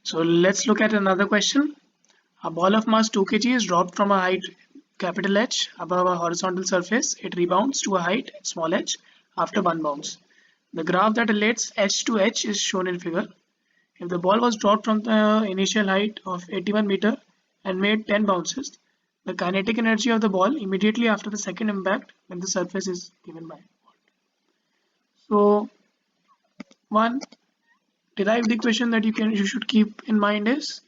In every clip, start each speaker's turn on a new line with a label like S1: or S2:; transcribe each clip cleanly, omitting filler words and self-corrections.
S1: So let's look at another question. A ball of mass 2 kg is dropped from a height capital H above a horizontal surface. It rebounds to a height small h after one bounce. The graph that relates h to h is shown in figure. If the ball was dropped from the initial height of 81 meter and made 10 bounces, the kinetic energy of the ball immediately after the second impact when the surface is given by. So one derived equation that you should keep in mind is,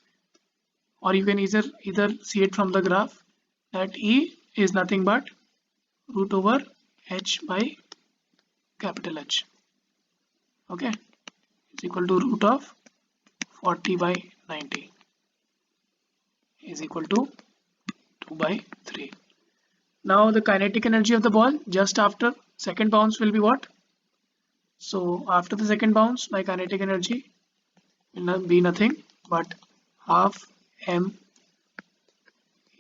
S1: or you can either see it from the graph, that E is nothing but root over h by capital H. Okay, it's equal to root of 40 by 90 is equal to 2 by 3. Now the kinetic energy of the ball just after second bounce will be what? So after the second bounce, my kinetic energy will be nothing but half m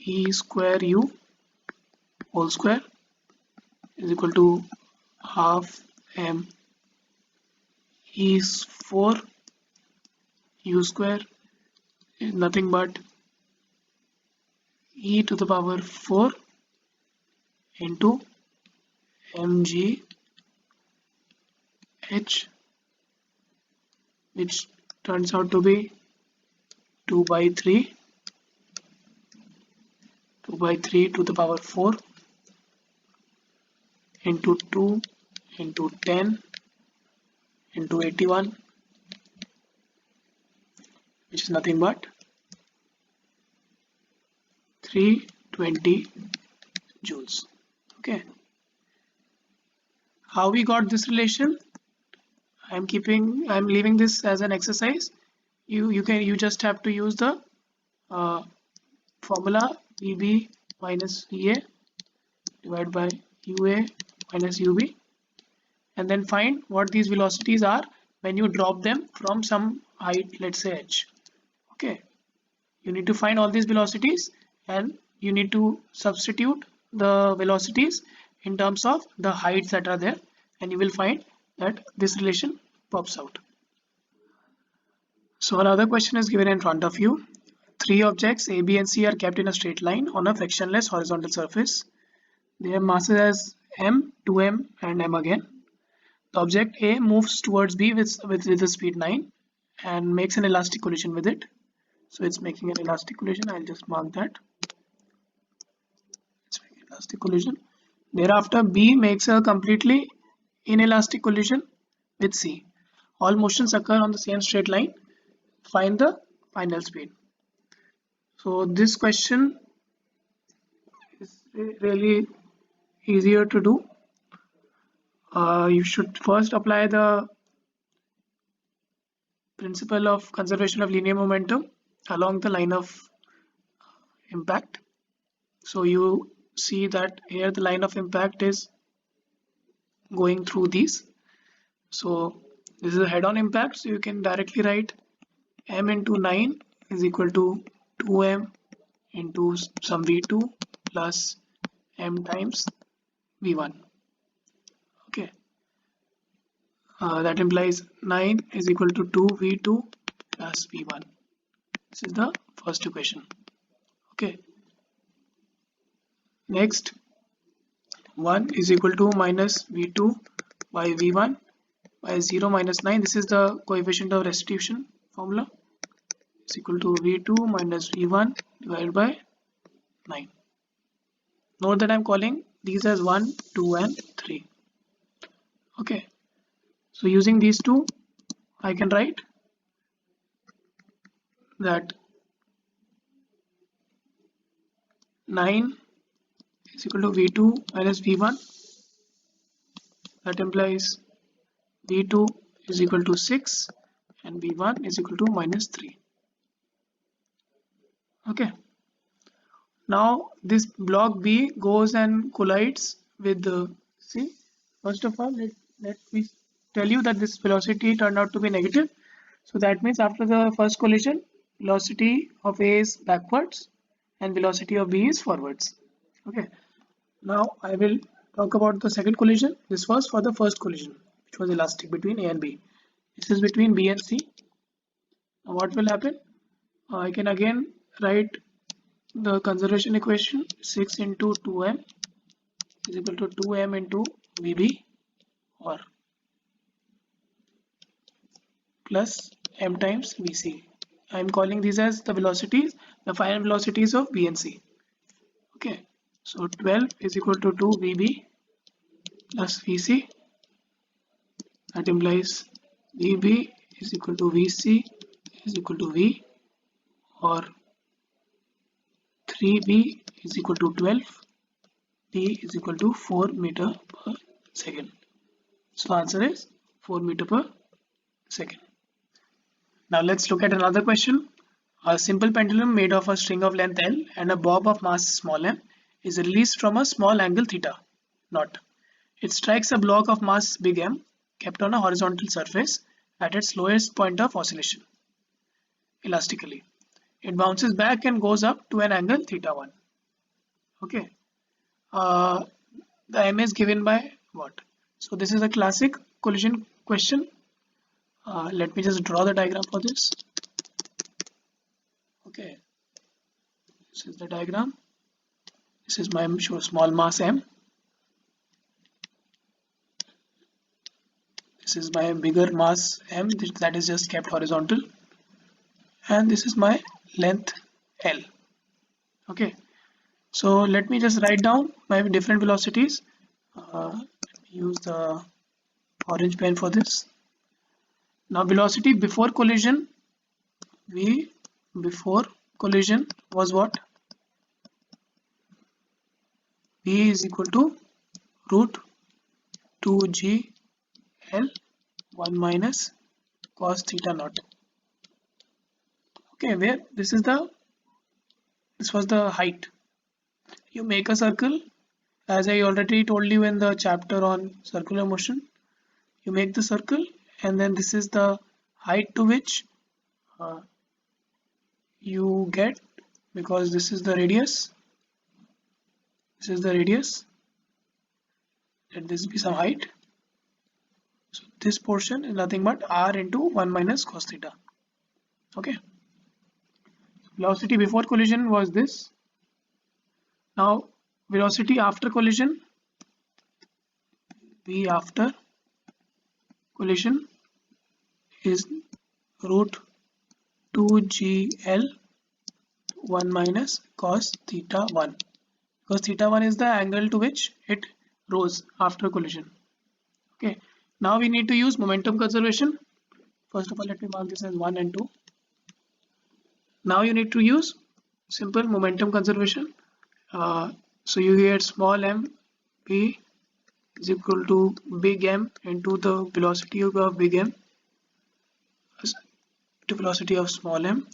S1: e square u whole square is equal to half m e is 4 u square is nothing but e to the power 4 into mg h, which turns out to be 2 by 3 to the power 4 into 2 into 10 into 81, which is nothing but 320 joules. Okay, how we got this relation? I'm leaving this as an exercise. You just have to use the formula VB minus VA divided by UA minus UB, and then find what these velocities are when you drop them from some height, let's say h. Okay, you need to find all these velocities and you need to substitute the velocities in terms of the heights that are there, and you will find that this relation pops out. So another question is given in front of you. Three objects A, B and C are kept in a straight line on a frictionless horizontal surface. They have masses as m, 2m and m again. The object A moves towards B with the speed 9 and makes an elastic collision with it. So it's making an elastic collision. I'll just mark that. It's making elastic collision. Thereafter, B makes a completely inelastic collision with C. All motions occur on the same straight line. Find the final speed. So this question is really easier to do. You should first apply the principle of conservation of linear momentum along the line of impact. So you see that here the line of impact is going through these. So this is a head-on impact, so you can directly write m into 9 is equal to 2m into some v2 plus m times v1. Okay, that implies 9 is equal to 2v2 plus v1. This is the first equation. Okay, next 1 is equal to minus v2 by v1 by 0 minus 9. This is the coefficient of restitution formula. It's equal to v2 minus v1 divided by 9. Note that I'm calling these as 1, 2 and 3. Okay, so using these two I can write that 9 is equal to v2 minus v1. That implies v2 is equal to 6 and v1 is equal to minus 3. Okay, now this block B goes and collides with the C. First of all, let me tell you that this velocity turned out to be negative. So that means after the first collision, velocity of A is backwards and velocity of B is forwards. Okay, now I will talk about the second collision. This was for the first collision, which was elastic between A and B. This is between B and C. what will happen? I can again write the conservation equation. 6 into 2m is equal to 2m into Vb, or plus m times Vc. I am calling these as the velocities, the final velocities of B and C. Okay, so 12 is equal to 2 Vb plus Vc. That implies Vb is equal to Vc is equal to V, or 3b is equal to 12, d is equal to 4 meter per second. So answer is 4 meter per second. Now let's look at another question. A simple pendulum made of a string of length L and a bob of mass small m is released from a small angle theta naught. It strikes a block of mass big M kept on a horizontal surface at its lowest point of oscillation elastically. It bounces back and goes up to an angle theta 1. Okay. The M is given by what? So this is a classic collision question. Let me just draw the diagram for this. Okay. This is the diagram. This is my small mass M. This is my bigger mass M that is just kept horizontal. And this is my length L. Okay. So let me just write down my different velocities. Let me use the orange pen for this. Now velocity before collision, V before collision was what? V is equal to root 2g L 1 minus cos theta naught. Okay, where this was the height. You make a circle, as I already told you in the chapter on circular motion. You make the circle, and then this is the height to which you get, because this is the radius. This is the radius. Let this be some height. So this portion is nothing but r into 1 minus cos theta. Okay. Velocity before collision was this. Now velocity after collision, V after collision is root 2gl 1 minus cos theta 1, because theta 1 is the angle to which it rose after collision. Okay, now we need to use momentum conservation. First of all, let me mark this as 1 and 2. Now you need to use simple momentum conservation. So you get small m p is equal to big M into the velocity of big M to velocity of small m,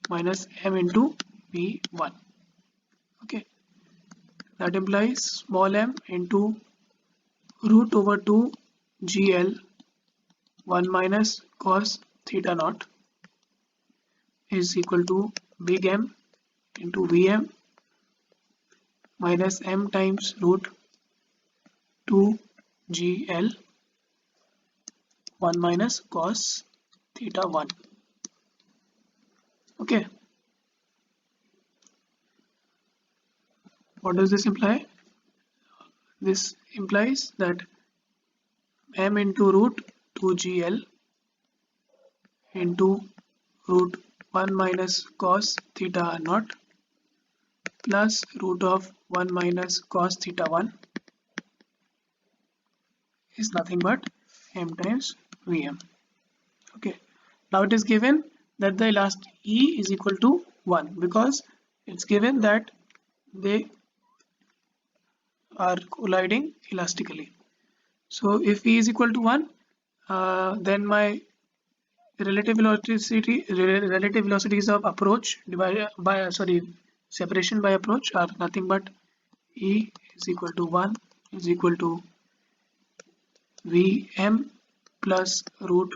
S1: minus m into v1. Okay, that implies small m into root over 2 gl 1 minus cos theta naught is equal to big M into Vm minus m times root 2 gl 1 minus cos theta 1. Okay. What does this imply? This implies that m into root 2 gl into root 1 minus cos theta naught plus root of 1 minus cos theta 1 is nothing but m times Vm. Okay, now it is given that the elastic E is equal to 1, because it's given that they are colliding elastically. So if E is equal to 1, then my relative velocities of approach divided by separation by approach are nothing but E is equal to 1 is equal to Vm plus root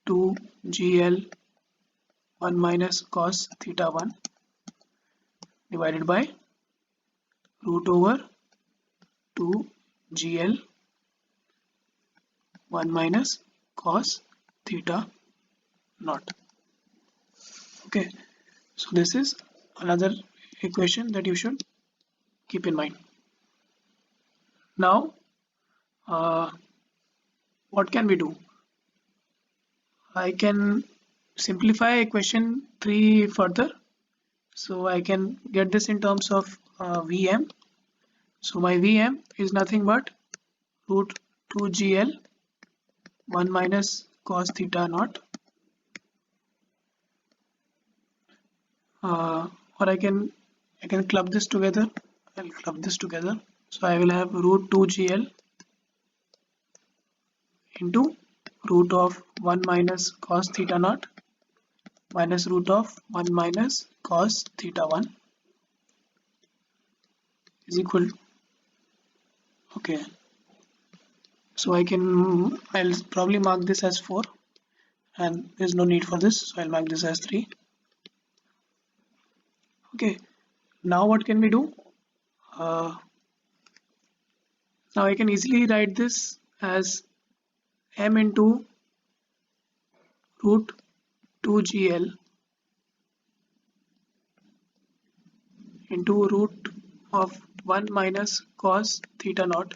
S1: 2 gl 1 minus cos theta 1 divided by root over 2 gl 1 minus cos theta naught. Okay, so this is another equation that you should keep in mind. Now what can we do? I can simplify equation 3 further, so I can get this in terms of Vm. So my Vm is nothing but root 2gl 1 minus cos theta naught, or I can club this together. I'll club this together. So I will have root 2gl into root of 1 minus cos theta naught minus root of 1 minus cos theta 1 is equal. Okay, so I'll probably mark this as 4, and there's no need for this, so I'll mark this as 3. Okay, now what can we do? Now I can easily write this as m into root 2gl into root of 1 minus cos theta naught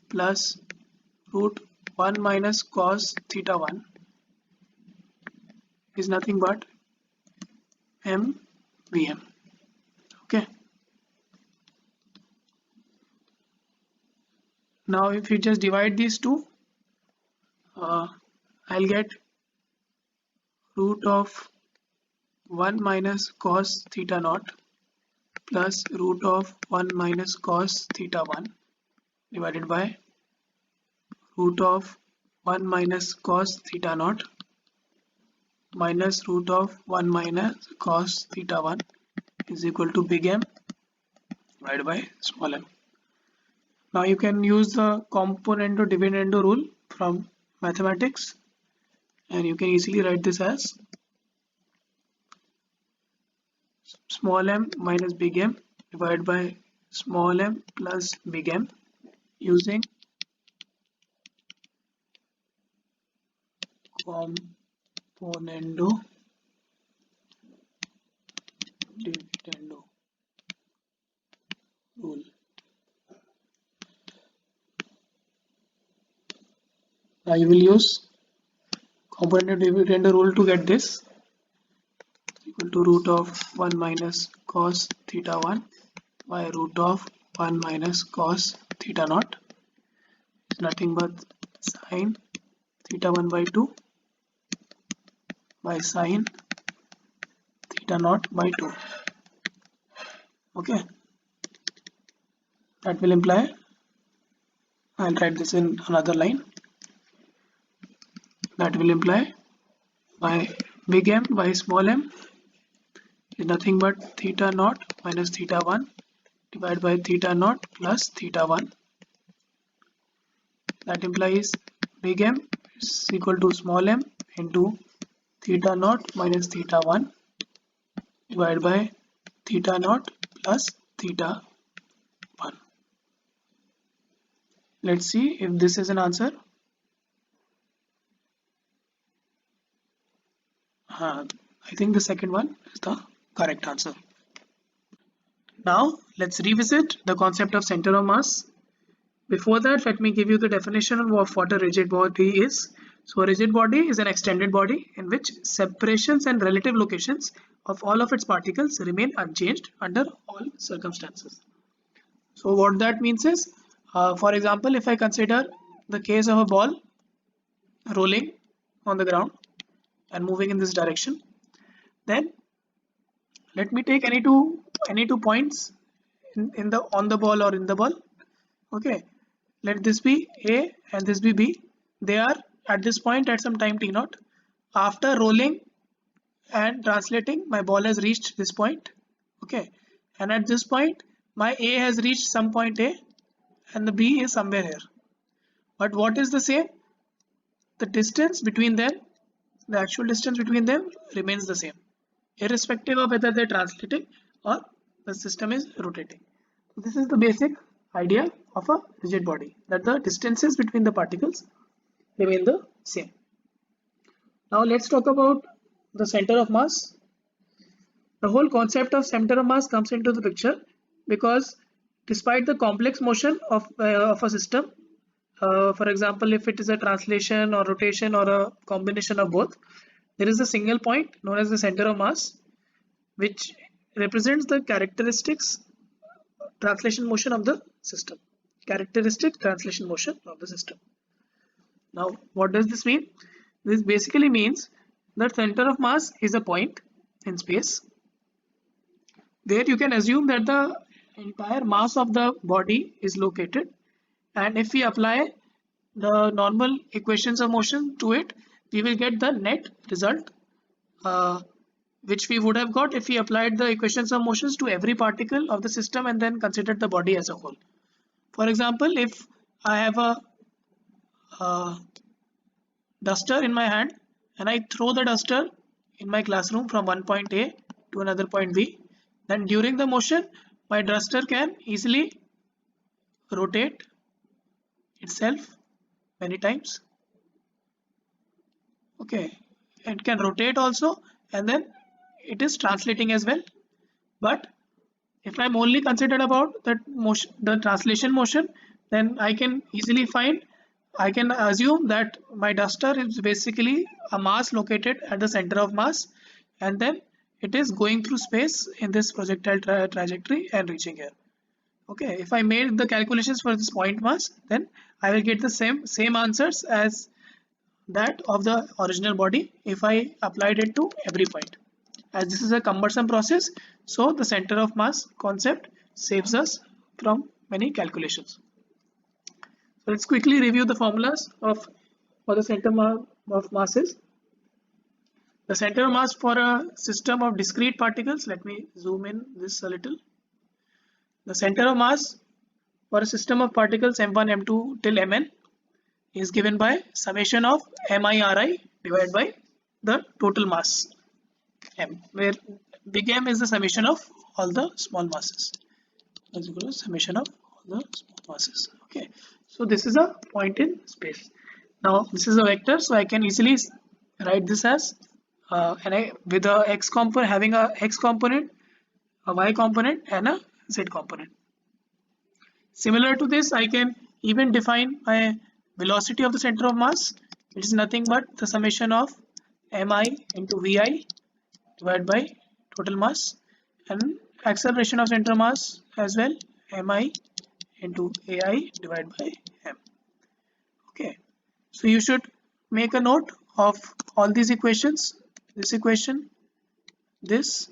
S1: plus root 1 minus cos theta 1 is nothing but mvm. Okay, now if you just divide these two, I'll get root of 1 minus cos theta naught plus root of 1 minus cos theta 1 divided by root of 1 minus cos theta naught minus root of 1 minus cos theta 1 is equal to big M divided by small m. Now you can use the componendo dividendo rule from mathematics, and you can easily write this as small m minus big M divided by small m plus big M using componendo dividendo rule. Now you will use componendo dividendo rule to get this equal to root of 1 minus cos theta 1 by root of 1 minus cos theta naught is nothing but sine theta 1 by 2 by sine theta naught by 2. Okay, that will imply, I'll write this in another line, that will imply by big M by small m is nothing but theta naught minus theta 1 divided by theta naught plus theta 1. That implies big M is equal to small m into theta naught minus theta 1 divided by theta naught plus theta 1. Let's see if this is an answer. I think the second one is the correct answer. Now let's revisit the concept of center of mass. Before that, let me give you the definition of what a rigid body is. So a rigid body is an extended body in which separations and relative locations of all of its particles remain unchanged under all circumstances. So what that means is, for example, if I consider the case of a ball rolling on the ground and moving in this direction, then let me take any two points on the ball or in the ball. Okay, let this be A and this be B. They are at this point at some time t naught. After rolling and translating, my ball has reached this point. Okay, and at this point my A has reached some point A and the B is somewhere here. But what is the same? The distance between them, the actual distance between them remains the same, irrespective of whether they're translating or the system is rotating. This is the basic idea of a rigid body, that the distances between the particles remain the same. Now let's talk about the center of mass. The whole concept of center of mass comes into the picture because despite the complex motion of a system, for example, if it is a translation or rotation or a combination of both, there is a single point known as the center of mass, which represents the characteristics translation motion of the system. Characteristic translation motion of the system. Now, what does this mean? This basically means that center of mass is a point in space. There you can assume that the entire mass of the body is located, and if we apply the normal equations of motion to it, we will get the net result, uh, which we would have got if we applied the equations of motions to every particle of the system and then considered the body as a whole. For example, if I have a duster in my hand and I throw the duster in my classroom from one point A to another point B, then during the motion my duster can easily rotate itself many times. Okay, it can rotate also, and then it is translating as well. But if I'm only considered about that motion, the translation motion, then I can assume that my duster is basically a mass located at the center of mass, and then it is going through space in this projectile trajectory and reaching here. Okay, if I made the calculations for this point mass, then I will get the same answers as that of the original body if I applied it to every point. As this is a cumbersome process, so the center of mass concept saves us from many calculations. So let's quickly review the formulas of for the of masses. The center of mass for a system of discrete particles, let me zoom in this a little. The center of mass for a system of particles m1, m2 till mn is given by summation of MIRI divided by the total mass m, where big M is the summation of all the small masses, is equal to summation of all the small masses. Okay, so this is a point in space. Now this is a vector, so I can easily write this as with a x component, having a x component, a y component, and a z component. Similar to this, I can even define my velocity of the center of mass, which is nothing but the summation of mi into vi divided by total mass, and acceleration of center mass as well, mi into ai divided by m. Okay, so you should make a note of all these equations, this equation, this,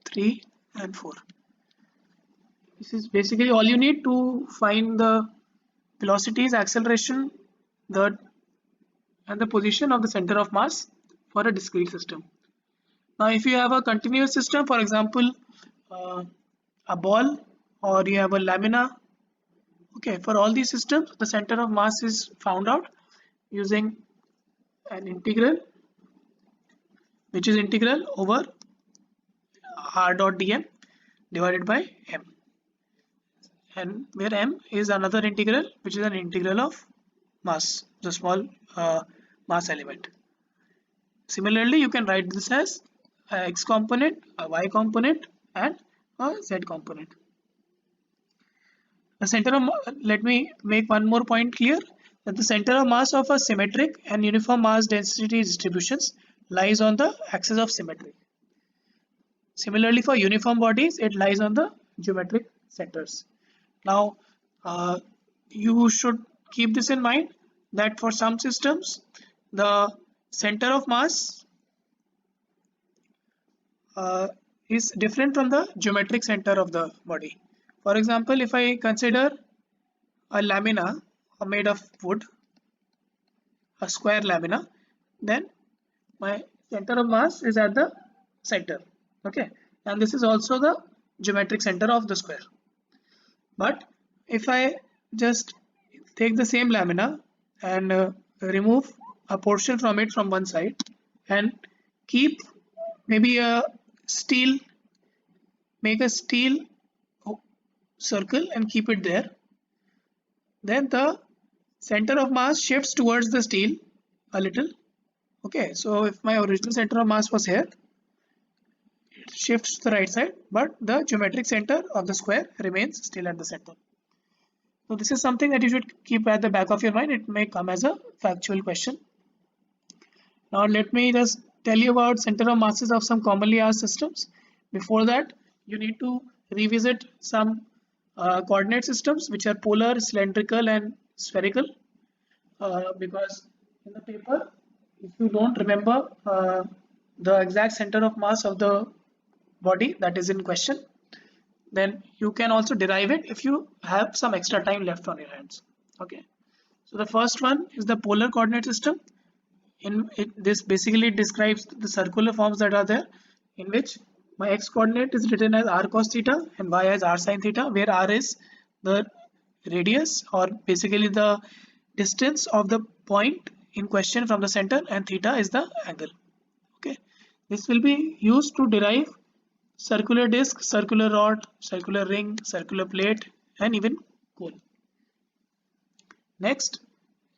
S1: 3 and 4. This is basically all you need to find the velocities, acceleration, and the position of the center of mass for a discrete system. Now if you have a continuous system, for example a ball, or you have a lamina, okay, for all these systems the center of mass is found out using an integral, which is integral over r dot dm divided by m, and where m is another integral, which is an integral of mass, the small mass element. Similarly, you can write this as a x component, a y component, and a z component. The center of let me make one more point clear, that the center of mass of a symmetric and uniform mass density distributions lies on the axis of symmetry. Similarly, for uniform bodies, it lies on the geometric centers. Now, you should keep this in mind, that for some systems, the center of mass is different from the geometric center of the body. For example, if I consider a lamina made of wood, a square lamina, then my center of mass is at the center. Okay, and this is also the geometric center of the square. But if I just take the same lamina and remove a portion from it from one side and keep maybe a steel, make a steel circle and keep it there, then the center of mass shifts towards the steel a little, Okay, so if my original center of mass was here, it shifts to the right side, but the geometric center of the square remains still at the center. So this is something that you should keep at the back of your mind. It may come as a factual question. Now let me just tell you about center of masses of some commonly asked systems. Before that, you need to revisit some coordinate systems which are polar, cylindrical and spherical, because in the paper, if you don't remember the exact center of mass of the body that is in question, then you can also derive it if you have some extra time left on your hands. Okay, so the first one is the polar coordinate system. In it, this basically describes the circular forms that are there, in which my x coordinate is written as r cos theta and y as r sin theta, where r is the radius or basically the distance of the point in question from the center, and theta is the angle. Okay, this will be used to derive circular disc, circular rod, circular ring, circular plate, and even cone. Next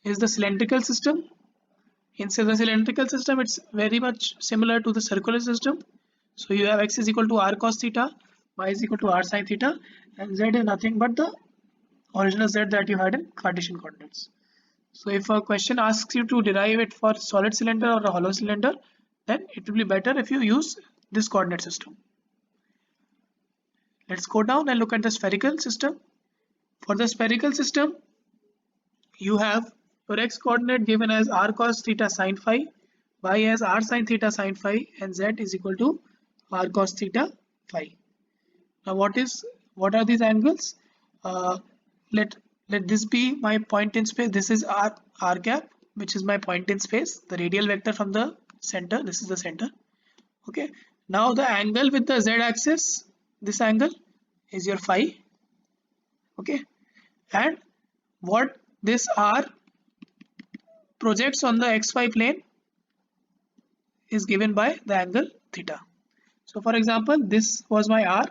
S1: is the cylindrical system. In the cylindrical system, it's very much similar to the circular system. So you have x is equal to r cos theta, y is equal to r sin theta, and z is nothing but the original z that you had in Cartesian coordinates. So if a question asks you to derive it for solid cylinder or a hollow cylinder, then it will be better if you use this coordinate system. Let's go down and look at the spherical system. For the spherical system, you have your x coordinate given as r cos theta sin phi, y as r sin theta sin phi, and z is equal to r cos theta phi. Now what are these angles? Uh, let this be my point in space. This is r cap, which is my point in space, the radial vector from the center. This is the center. Okay. Now the angle with the z axis, this angle is your phi. Okay, and what this r projects on the xy plane is given by the angle theta. So for example, this was my r.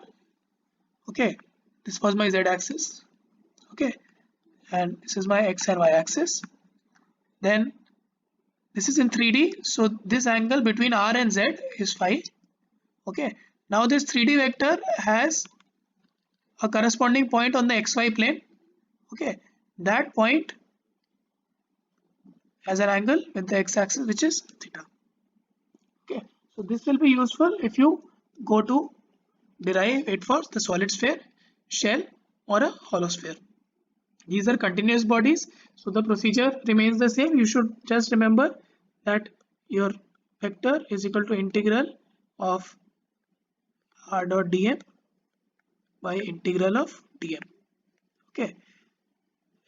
S1: Okay, this was my z axis. Okay, and this is my x and y axis. Then this is in 3D, so this angle between r and z is phi. Okay, now this 3D vector has a corresponding point on the xy plane. Okay, that point has an angle with the x-axis, which is theta. Okay, so this will be useful if you go to derive it for the solid sphere, shell, or a hollow sphere. These are continuous bodies, so the procedure remains the same. You should just remember that your vector is equal to integral of r dot dm by integral of dm. Okay,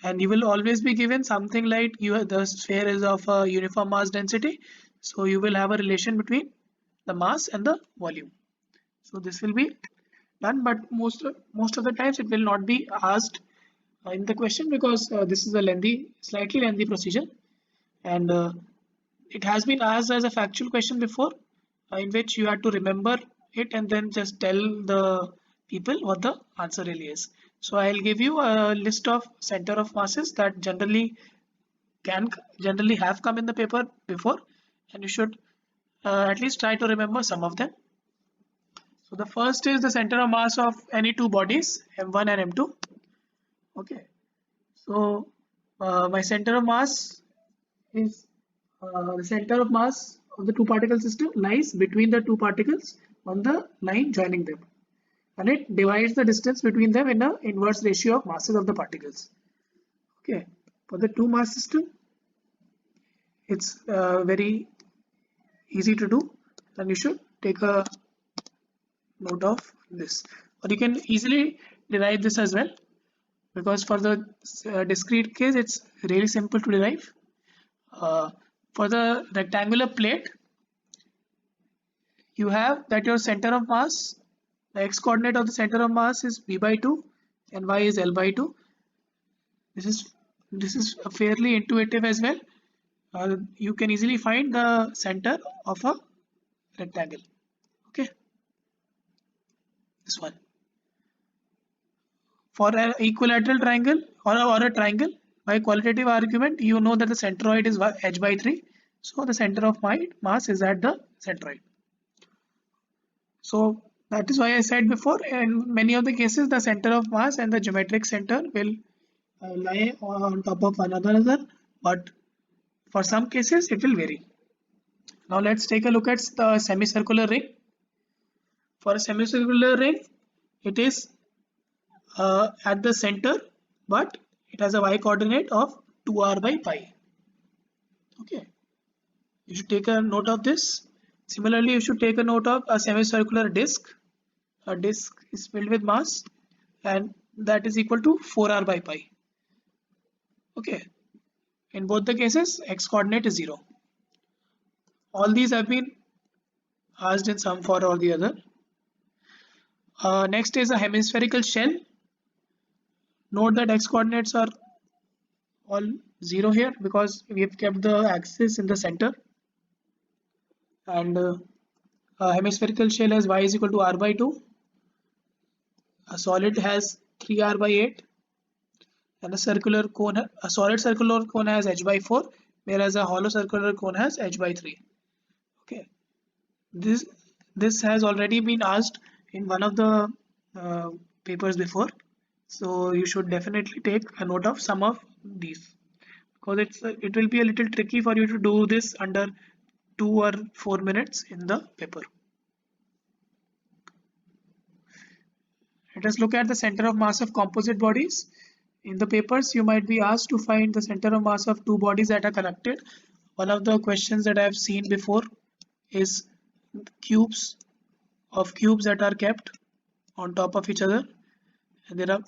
S1: and you will always be given something like the sphere is of a uniform mass density, so you will have a relation between the mass and the volume. So this will be done, but most of the times it will not be asked in the question, because this is a slightly lengthy procedure, and it has been asked as a factual question before, in which you had to remember it and then just tell the people what the answer really is. So I'll give you a list of center of masses that generally have come in the paper before, and you should at least try to remember some of them. So the first is the center of mass of any two bodies, m1 and m2. Okay, so my center of mass is the center of mass of the two particle system lies between the two particles on the line joining them, and it divides the distance between them in an inverse ratio of masses of the particles. Okay, for the two mass system, it's very easy to do, and you should take a note of this, or you can easily derive this as well, because for the discrete case it's really simple to derive. For the rectangular plate, you have that your center of mass, the x coordinate of the center of mass is b by 2 and y is l by 2. This is fairly intuitive as well. You can easily find the center of a rectangle. Okay, this one. For an equilateral triangle or a triangle, by qualitative argument, you know that the centroid is h by 3, So the center of mass is at the centroid. So that is why I said before, in many of the cases, the center of mass and the geometric center will lie on top of one another, but for some cases it will vary. Now let's take a look at the semicircular ring. For a semicircular ring, it is at the center, but it has a y coordinate of 2r by pi. Okay, you should take a note of this. Similarly, you should take a note of a semicircular disk. A disk is filled with mass, and that is equal to 4r by pi. Okay, in both the cases, x coordinate is 0. All these have been asked in some form or the other. Next is a hemispherical shell. Note that x coordinates are all 0 here because we have kept the axis in the center, and a hemispherical shell has y is equal to r by 2. A solid has 3r by 8, and a solid circular cone has h by 4, whereas a hollow circular cone has h by 3. Okay, this has already been asked in one of the papers before, so you should definitely take a note of some of these, because it will be a little tricky for you to do this under 2 or 4 minutes in the paper. Let us look at the center of mass of composite bodies. In the papers, you might be asked to find the center of mass of two bodies that are connected. One of the questions that I have seen before is cubes that are kept on top of each other, and there are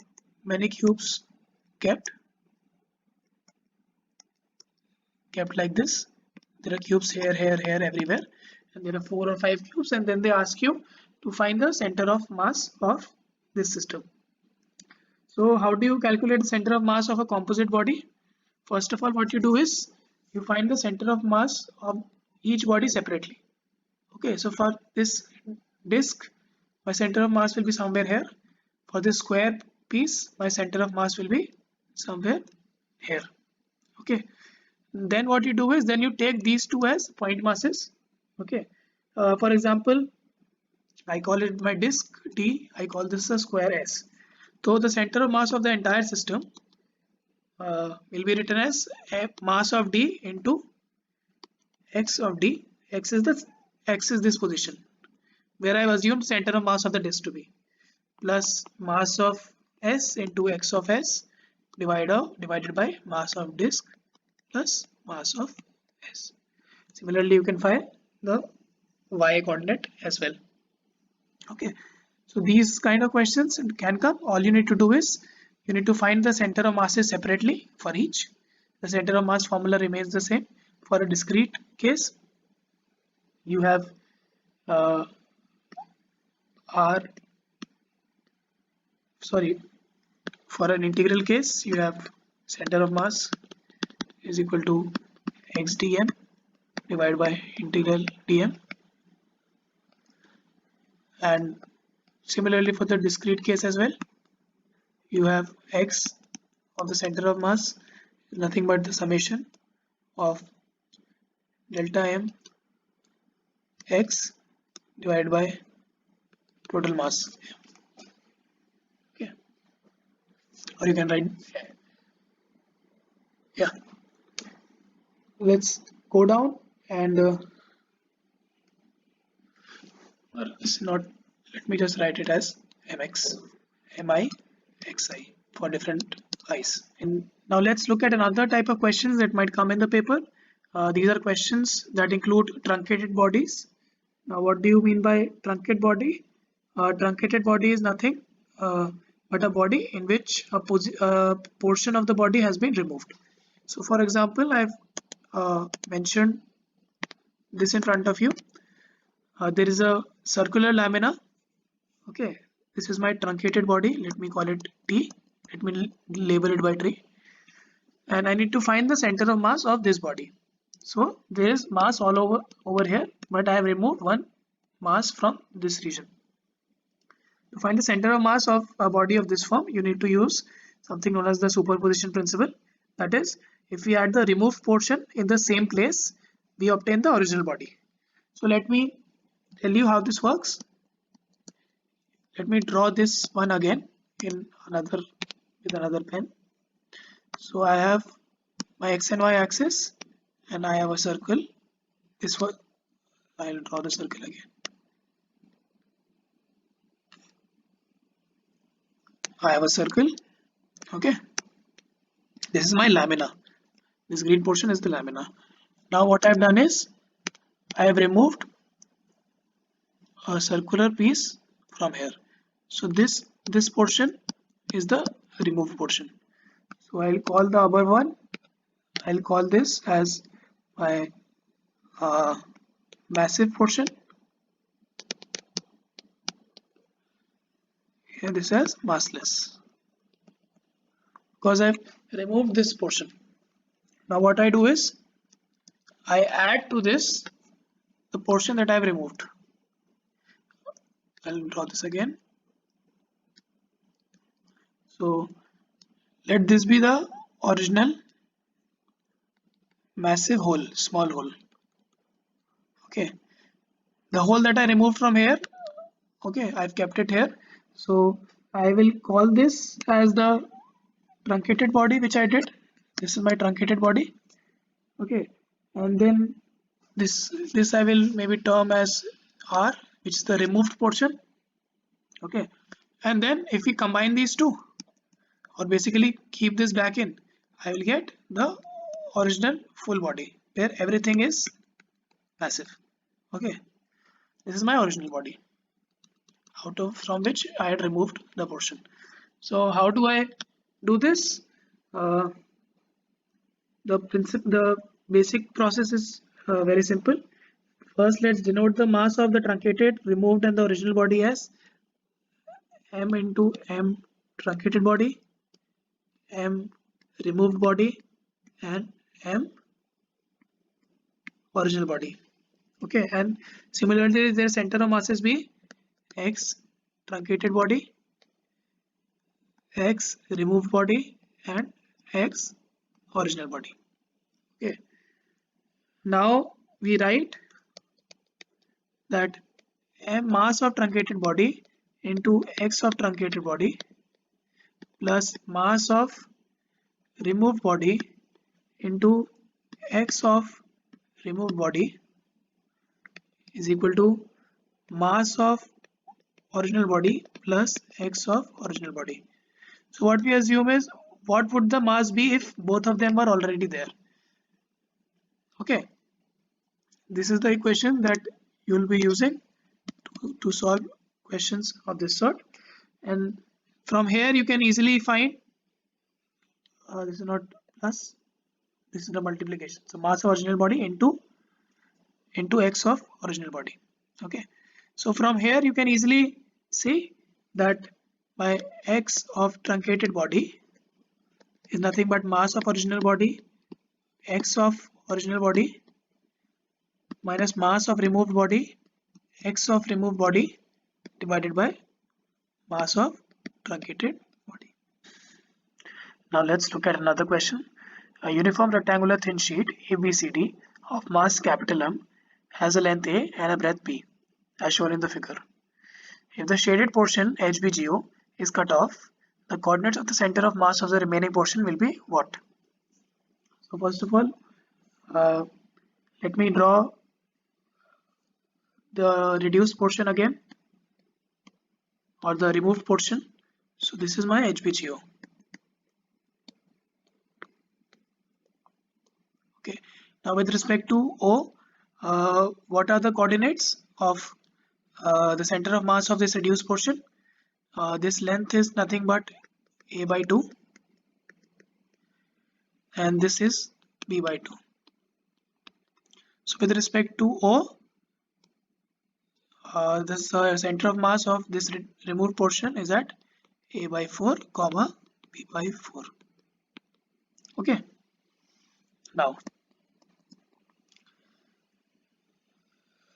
S1: many cubes kept like this. There are cubes here, everywhere, and there are 4 or 5 cubes, and then they ask you to find the center of mass of this system. So how do you calculate the center of mass of a composite body? First of all, what you do is you find the center of mass of each body separately. Okay, so for this disk, my center of mass will be somewhere here. For this square piece, my center of mass will be somewhere here. Okay, then what you do is then you take these two as point masses. Okay, for example, I call it my disk D, I call this a square S. So the center of mass of the entire system will be written as mass of D into x of D. X is this position where I have assumed center of mass of the disk to be, plus mass of S into x of S divided by mass of disk plus mass of S. Similarly, you can find the y coordinate as well. Okay, so these kind of questions can come. All you need to do is you need to find the center of masses separately for each. The center of mass formula remains the same. For a discrete case, you have for an integral case, you have center of mass is equal to x dm divided by integral dm, and similarly for the discrete case as well, you have x of the center of mass is nothing but the summation of delta m x divided by total mass. Okay, or you can write, yeah, let's go down and or it's not, let me just write it as mx, mi, xi for different i's. And now let's look at another type of questions that might come in the paper. These are questions that include truncated bodies. Now what do you mean by truncated body? Truncated body is nothing but a body in which a portion of the body has been removed. So for example, I've mentioned this in front of you. There is a circular lamina. Okay, this is my truncated body. Let me call it T. Let me label it by T. And I need to find the center of mass of this body. So there is mass all over here, but I have removed one mass from this region. To find the center of mass of a body of this form, you need to use something known as the superposition principle. That is, if we add the removed portion in the same place, we obtain the original body. So let me tell you how this works. Let me draw this one again in another with another pen. So I have my x and y axis and I have a circle. This one I'll draw the circle again. I have a circle. Okay, this is my lamina. This green portion is the lamina. Now what I've done is I have removed a circular piece from here. So this portion is the removed portion. So I'll call the upper one, I'll call this as my massive portion. Here this is massless because I've removed this portion. Now what I do is I add to this the portion that I've removed. I'll draw this again. So let this be the original massive hole, small hole. Okay, the hole that I removed from here, okay, I've kept it here. So I will call this as the truncated body which I did. This is my truncated body. Okay, and then this I will maybe term as R, which is the removed portion. Okay, and then if we combine these two, or basically keep this back in, I will get the original full body where everything is massive. Okay, this is my original body from which I had removed the portion. So how do I do this? The basic process is very simple. First, let's denote the mass of the truncated, removed, and the original body as m into m truncated body, m removed body, and m original body. Okay, and similarly, their center of masses be x truncated body, x removed body, and x original body. Okay, now we write that m mass of truncated body into x of truncated body plus mass of removed body into x of removed body is equal to mass of original body plus x of original body. So what we assume is, what would the mass be if both of them were already there? Okay, this is the equation that you will be using to solve questions of this sort, and from here you can easily find this is not plus, this is the multiplication. So mass of original body into x of original body. Okay, so from here you can easily see that my x of truncated body is nothing but mass of original body, x of original body minus mass of removed body, x of removed body divided by mass of truncated body. Now let's look at another question. A uniform rectangular thin sheet ABCD of mass capital M has a length A and a breadth B as shown in the figure. If the shaded portion HBGO is cut off, the coordinates of the center of mass of the remaining portion will be what? So first of all, let me draw the reduced portion again, or the removed portion. So this is my HBGO. Okay, now with respect to O, what are the coordinates of the center of mass of this reduced portion? This length is nothing but A by 2 and this is B by 2. So with respect to O, this center of mass of this removed portion is at A by 4 comma B by 4. Okay, now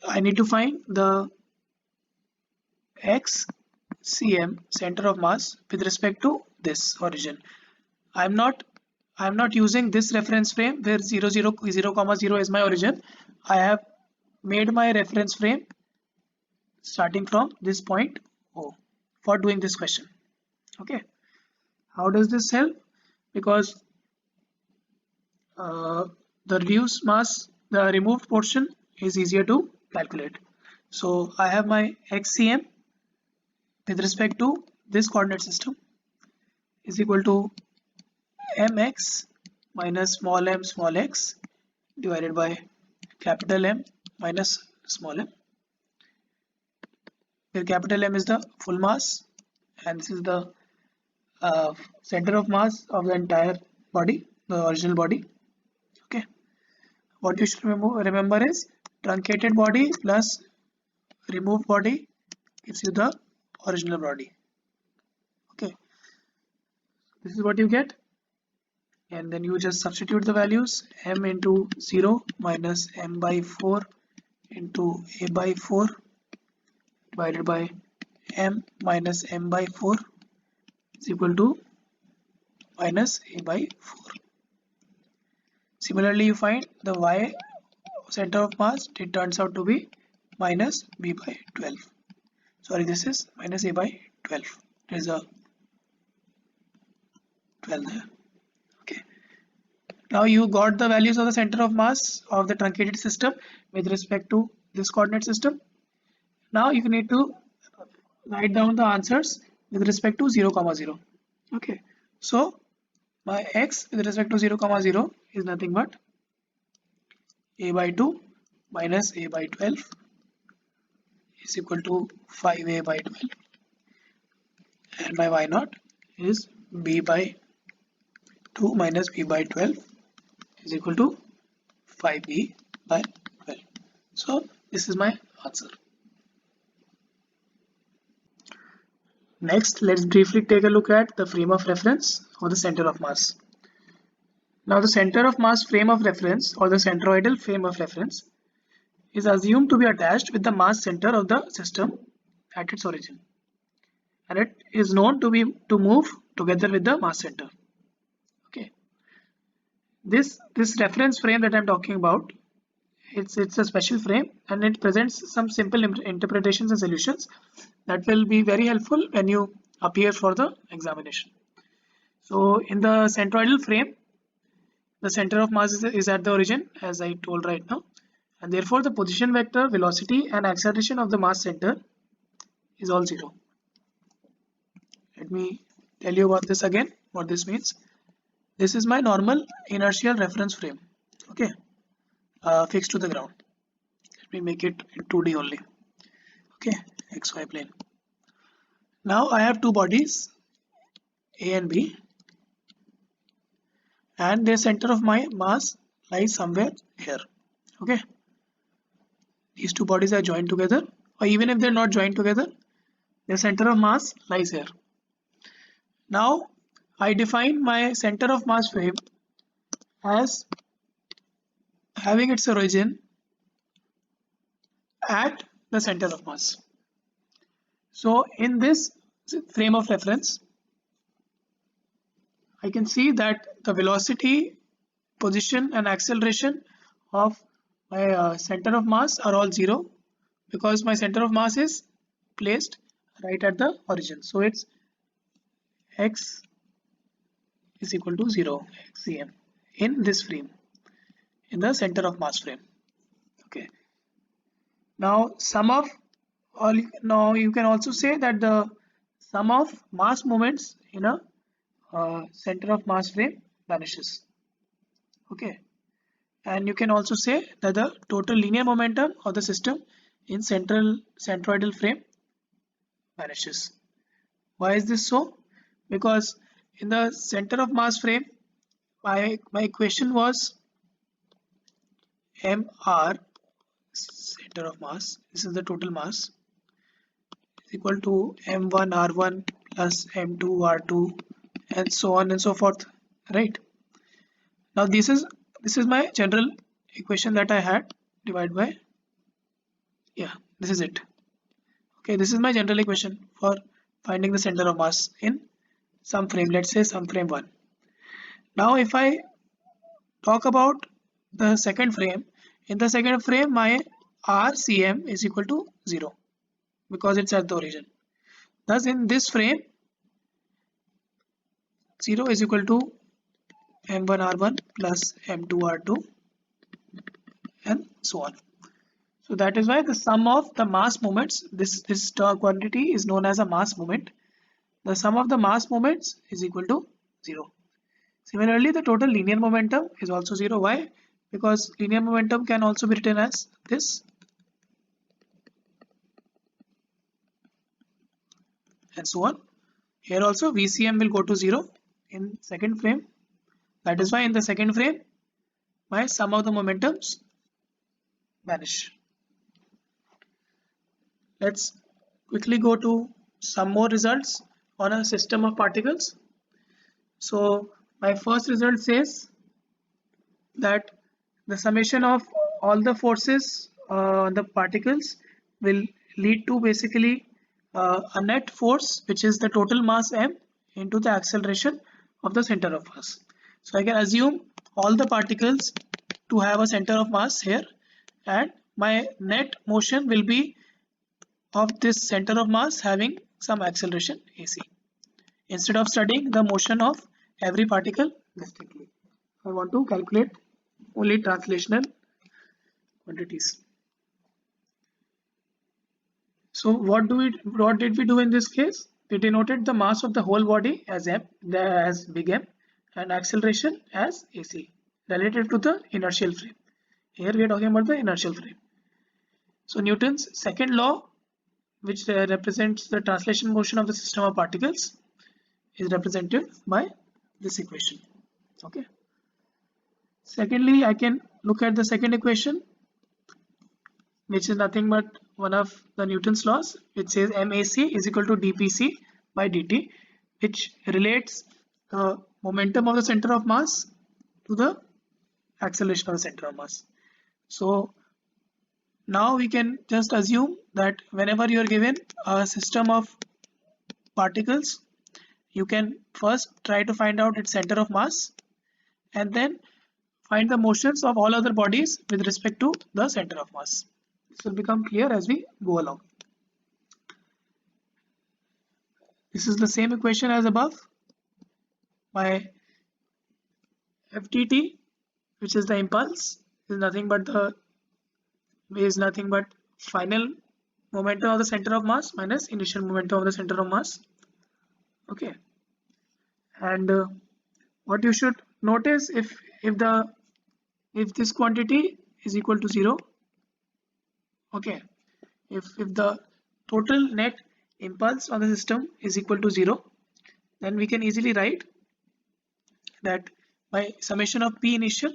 S1: I need to find the x cm center of mass with respect to this origin. I'm not using this reference frame where 0 0 0 comma 0 is my origin. I have made my reference frame starting from this point O for doing this question. Okay, how does this help? Because the reduced mass, the removed portion is easier to calculate. So I have my XCM with respect to this coordinate system is equal to mx minus small x divided by capital M minus small m, where capital M is the full mass and this is the center of mass of the entire body, the original body. Okay, what you should remember is truncated body plus removed body gives you the original body. Okay, this is what you get, and then you just substitute the values. M into 0 minus m by 4 into a by 4 divided by m minus m by 4 is equal to minus a by 4. Similarly, you find the y center of mass, it turns out to be minus b by 12. Sorry, this is minus a by 12. There is a 12 there. Okay. Now you got the values of the center of mass of the truncated system with respect to this coordinate system. Now you need to write down the answers with respect to 0, 0. Okay. So my x with respect to 0, 0 is nothing but a by 2 minus a by 12 is equal to 5a by 12, and my y naught is b by 2 minus b by 12 is equal to 5b by 12. So this is my answer. Next, let's briefly take a look at the frame of reference or the center of mass. Now the center of mass frame of reference or the centroidal frame of reference is assumed to be attached with the mass center of the system at its origin, and it is known to move together with the mass center. Okay, this reference frame that I'm talking about, it's a special frame and it presents some simple interpretations and solutions that will be very helpful when you appear for the examination. So in the centroidal frame, the center of mass is at the origin, as I told right now, and therefore the position vector, velocity and acceleration of the mass center is all 0. Let me tell you about this again, what this means. This is my normal inertial reference frame, okay, fixed to the ground. Let me make it in 2D only. Okay, xy plane. Now I have two bodies, A and B, and their center of my mass lies somewhere here. Okay, these two bodies are joined together, or even if they're not joined together, their center of mass lies here. Now I define my center of mass frame as having its origin at the center of mass. So in this frame of reference, I can see that the velocity, position and acceleration of my center of mass are all 0 because my center of mass is placed right at the origin. So it's x is equal to 0, xcm in this frame, in the center of mass frame. Okay. Now now you can also say that the sum of mass moments in a center of mass frame vanishes. Okay, and you can also say that the total linear momentum of the system in centroidal frame vanishes. Why is this so? Because in the center of mass frame, my equation was mr, center of mass, this is the total mass, is equal to m1 r1 plus m2 r2 and so on and so forth, right? Now this is my general equation that I had divided by, yeah, this is it. Okay, this is my general equation for finding the center of mass in some frame, let's say some frame 1. Now if I talk about the second frame In the second frame, my RCM is equal to 0 because it's at the origin. Thus, in this frame, 0 is equal to M1R1 plus M2R2 and so on. So that is why the sum of the mass moments, this quantity is known as a mass moment. The sum of the mass moments is equal to 0. Similarly, the total linear momentum is also 0. Why? Because linear momentum can also be written as this, and so on. Here also VCM will go to 0 in second frame. That is why in the second frame, my sum of the momentums vanish. Let's quickly go to some more results on a system of particles. So my first result says that the summation of all the forces on the particles will lead to basically a net force, which is the total mass m into the acceleration of the center of mass. So I can assume all the particles to have a center of mass here, and my net motion will be of this center of mass having some acceleration AC. Instead of studying the motion of every particle distinctly, I want to calculate only translational quantities. So what did we do in this case? We denoted the mass of the whole body as m, as big M, and acceleration as AC relative to the inertial frame. Here we are talking about the inertial frame. So Newton's second law, which represents the translation motion of the system of particles, is represented by this equation. Okay. Secondly, I can look at the second equation, which is nothing but one of the Newton's laws, which says MAC is equal to dPc by dt, which relates the momentum of the center of mass to the acceleration of the center of mass. So now we can just assume that whenever you are given a system of particles, you can first try to find out its center of mass and then find the motions of all other bodies with respect to the center of mass. This will become clear as we go along. This is the same equation as above. My FTT, which is the impulse, is nothing but final momentum of the center of mass minus initial momentum of the center of mass. Okay, and what you should notice, if this quantity is equal to 0, okay, if the total net impulse on the system is equal to 0, then we can easily write that my summation of P initial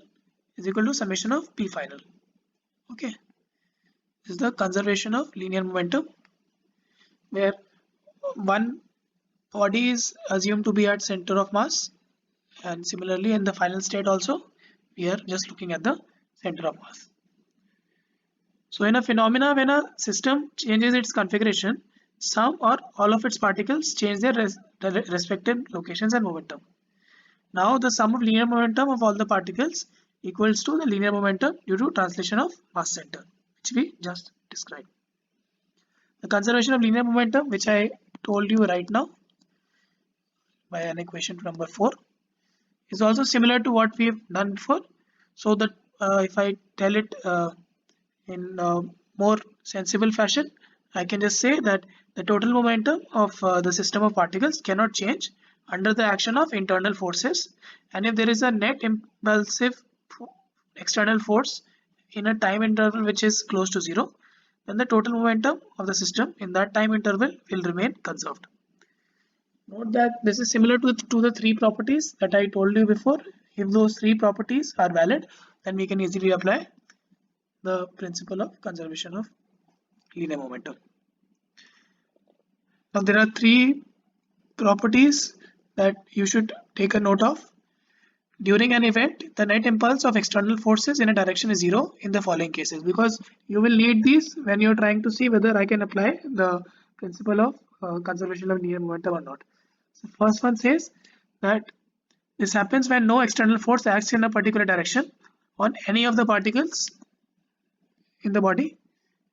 S1: is equal to summation of P final. Okay, this is the conservation of linear momentum, where one body is assumed to be at center of mass, and similarly in the final state also we are just looking at the center of mass. So in a phenomena, when a system changes its configuration, some or all of its particles change their respective locations and momentum. Now the sum of linear momentum of all the particles equals to the linear momentum due to translation of mass center, which we just described. The conservation of linear momentum, which I told you right now by an equation number 4, is also similar to what we have done before. So that if I tell it in more sensible fashion, I can just say that the total momentum of the system of particles cannot change under the action of internal forces, and if there is a net impulsive external force in a time interval which is close to 0, then the total momentum of the system in that time interval will remain conserved. Note that this is similar to the 3 properties that I told you before. If those 3 properties are valid, then we can easily apply the principle of conservation of linear momentum. Now there are 3 properties that you should take a note of. During an event, the net impulse of external forces in a direction is 0 in the following cases, because you will need these when you're trying to see whether I can apply the principle of conservation of linear momentum or not. So first one says that this happens when no external force acts in a particular direction on any of the particles in the body.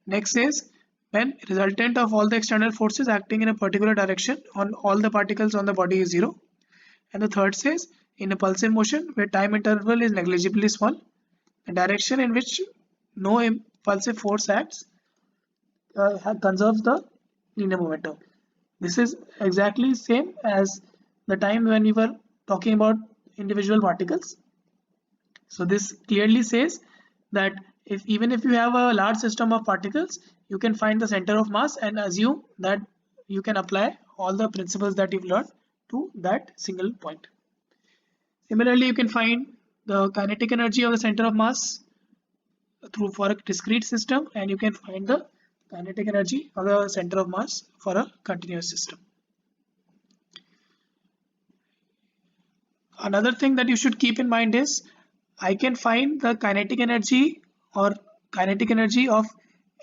S1: Next is when resultant of all the external forces acting in a particular direction on all the particles on the body is 0. And the third says in a pulsive motion where time interval is negligibly small, the direction in which no impulsive force acts conserves the linear momentum. This is exactly same as the time when we were talking about individual particles. So this clearly says that even if you have a large system of particles, you can find the center of mass and assume that you can apply all the principles that you've learned to that single point. Similarly, you can find the kinetic energy of the center of mass for a discrete system, and you can find the kinetic energy of the center of mass for a continuous system. Another thing that you should keep in mind is I can find the kinetic energy or kinetic energy of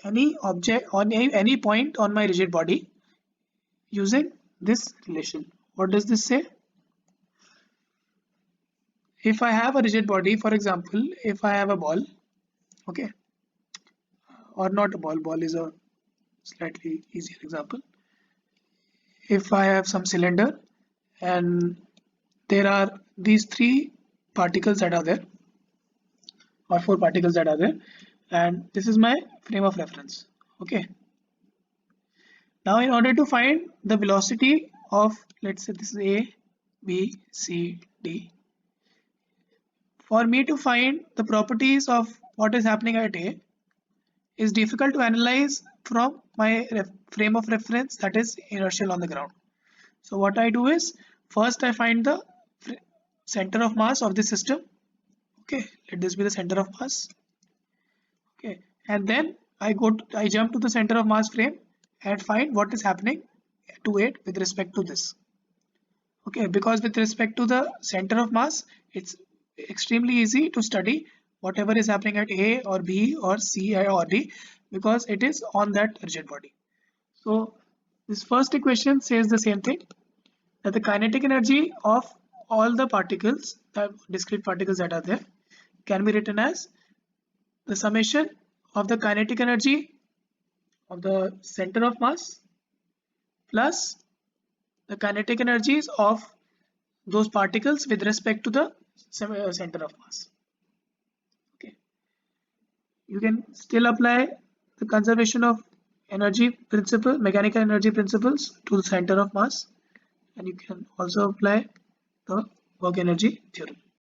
S1: any object on any point on my rigid body using this relation. What does this say? If I have a rigid body, for example, if I have a ball, okay, or not a ball is a slightly easier example. If I have some cylinder and there are these 3 particles that are there or 4 particles that are there, and this is my frame of reference. Okay, now in order to find the velocity of, let's say this is A, B, C, D, for me to find the properties of what is happening at A is difficult to analyze from my frame of reference, that is inertial on the ground. So what I do is first I find the center of mass of the system. Okay, let this be the center of mass. Okay, and then I jump to the center of mass frame and find what is happening to it with respect to this. Okay, because with respect to the center of mass, it's extremely easy to study whatever is happening at A or B or C or D because it is on that rigid body. So this first equation says the same thing, that the kinetic energy of all the particles, the discrete particles that are there, can be written as the summation of the kinetic energy of the center of mass plus the kinetic energies of those particles with respect to the center of mass. Okay, you can still apply the conservation of energy principle, mechanical energy principles to the center of mass, and you can also apply the work energy theorem.